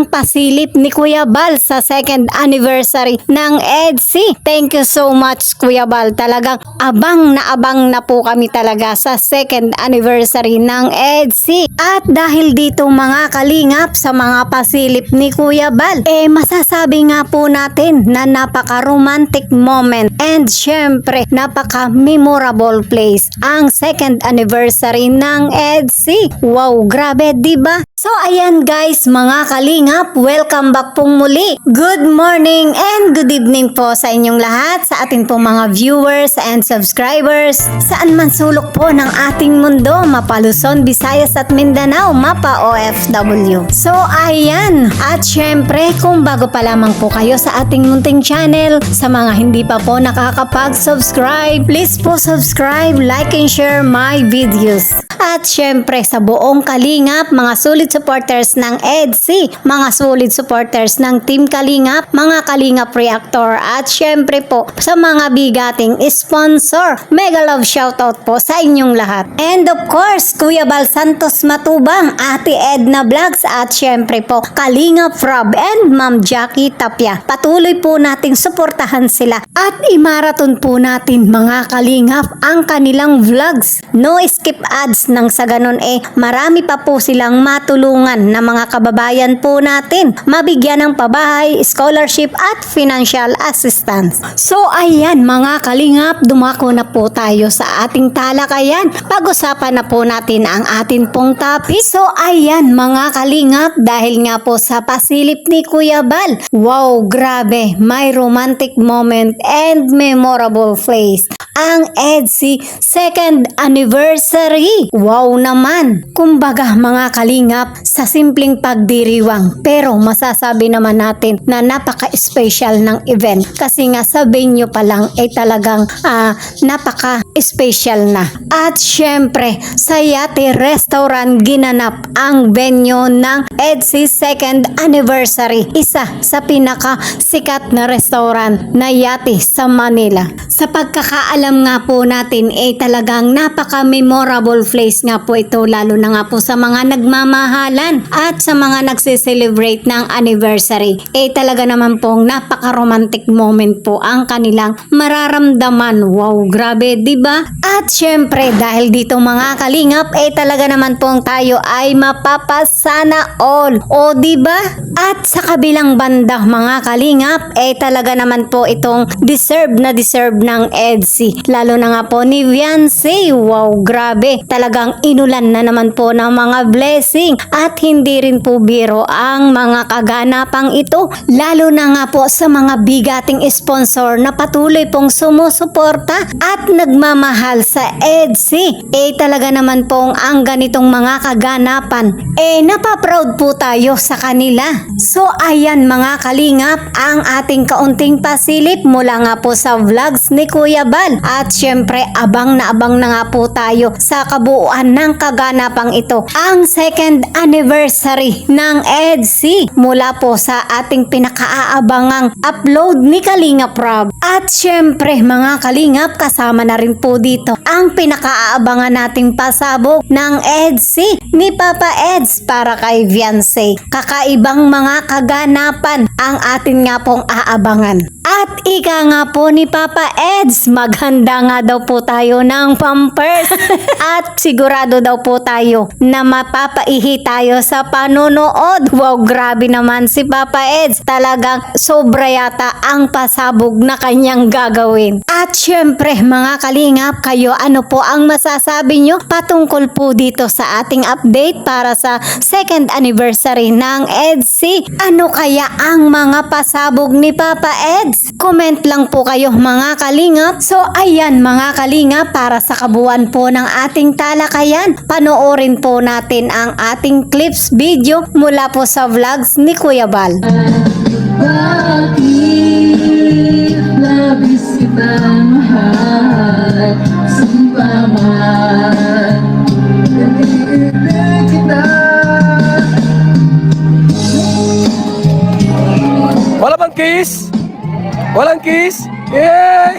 pasilip ni Kuya Bal sa second anniversary ng EDSI. Thank you so much Kuya Bal. Talagang abang na po kami talaga sa second anniversary ng EDSI. At dahil dito mga kalingap sa mga pasilip ni Kuya Bal, masasabi nga po natin na napaka-romantic moment and syempre napaka-memorable place ang second anniversary ng EDSI. Wow, grabe, diba? So ayan guys mga kalingap, welcome back pong muli. Good morning and good evening po sa inyong lahat, sa ating pong mga viewers and subscribers saan man sulok po ng ating mundo, mapa Luzon, Visayas at Mindanao, mapa OFW. So ayan, at syempre kung bago pa lamang po kayo sa ating munting channel, sa mga hindi pa po nakakapag-subscribe, please po subscribe, like and share my videos. At syempre sa buong kalingap, mga solid supporters ng EDSI, mga solid supporters ng Team Kalingap, mga Kalingap Reactor, at syempre po sa mga bigating sponsor, mega love shoutout po sa inyong lahat. And of course, Kuya Bal Santos Matubang, Ate Edna Vlogs, at syempre po Kalingap Rob and Ma'am Jackie Tapia. Patuloy po nating suportahan sila at imaraton po natin mga kalingap ang kanilang vlogs. No skip ads, nang sa ganun marami pa po silang matulungan na mga kababayan po natin, mabigyan ng pabahay, scholarship at financial assistance. So ayan mga kalingap, dumako na po tayo sa ating talakayan. Pag-usapan na po natin ang atin pong topic. So ayan mga kalingap, dahil nga po sa pasilip ni Kuya Bal, wow, grabe, may romantic moment and memorable place ang EDSI second anniversary. Wow naman! Kumbaga mga kalingap, sa simpleng pagdiriwang, pero masasabi naman natin na napaka-special ng event kasi nga sa venue pa lang talagang napaka-special na. At syempre, sa Yate Restaurant ginanap ang venue ng EDSI second anniversary, isa sa pinaka-sikat na restaurant na Yate sa Manila. Sa pagkakaalam nga po natin talagang napaka-memorable place nga po ito, lalo na nga po sa mga nagmamahalan at sa mga nagse-celebrate ng anniversary. Talaga naman pong napaka-romantic moment po ang kanilang mararamdaman. Wow, grabe, diba? At syempre dahil dito mga kalingap talaga naman pong tayo ay mapapasana all. O diba? At sa kabilang banda mga kalingap talaga naman po itong deserve ng EDSI, lalo na nga po ni Viancy. Wow, grabe, talagang inulan na naman po ng mga blessing at hindi rin po biro ang mga kaganapang ito, lalo na nga po sa mga bigating sponsor na patuloy pong sumusuporta at nagmamahal sa EDSI. Talaga naman pong ang ganitong mga kaganapan napaproud po tayo sa kanila. So ayan mga kalingap, ang ating kaunting pasilip mula nga po sa vlogs ni Kuya Bal. At syempre abang na nga po tayo sa kabuuan ng kaganapang ito, ang second anniversary ng EDSI, mula po sa ating pinakaaabangang upload ni Kalingap Rob. At syempre mga kalingap, kasama na rin po dito ang pinakaaabangan nating pasabog ng EDSI ni Papa Eds para kay Viancy. Kakaibang mga kaganapan ang atin nga pong aabangan. At ika nga po ni Papa Eds, maghanda nga daw po tayo ng pampers at sigurado daw po tayo na mapapaihi tayo sa panonood. Wow, grabe naman si Papa Eds, talagang sobra yata ang pasabog na kanyang gagawin. At syempre mga kalingap, kayo ano po ang masasabi nyo patungkol po dito sa ating update para sa second anniversary ng EDSI? Ano kaya ang mga pasabog ni Papa Eds? Comment lang po kayo mga kalingap. So ayan mga kalingap, para sa kabuuan po ng ating talakayan, panoorin po natin ang ating clips video mula po sa vlogs ni Kuya Bal. Bakit labis kitang mahal, sumpa man, nag-iibig kita. Wala bang kiss? Walang kiss? Yay!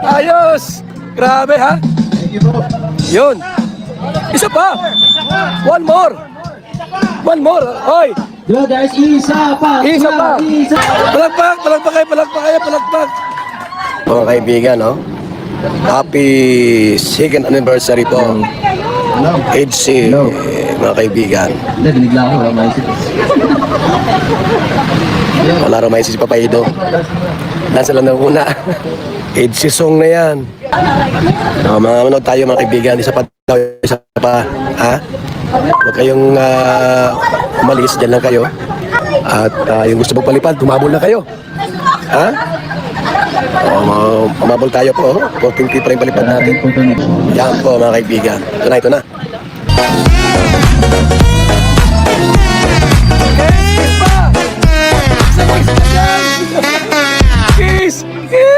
Ayos! Grabe ha? Thank you po. Yun! Isa pa! One more! One more! Hoy! Brothers, isa pa! Isa pa! Isa! Palakpak! Palakpak kayo! Palakpak kayo! Palakpak! Mga kaibigan, no? Happy second anniversary po. Hello. HC, Hello. mga kaibigan. Hindi, binigla ako. Wala maisip. Wala rin may si Papaido. Nasa lang na una. HC song na yan. Mga manood tayo mga kaibigan. Isa pa daw, isa pa. Ha? Huwag kayong umalis. Diyan lang kayo. At yung gusto mong palipad, tumabol na kayo. Ha? Umabol tayo po. 14 pa rin palipad natin. Yan po mga kaibigan. Ito na, ito na. Kiss! Kiss!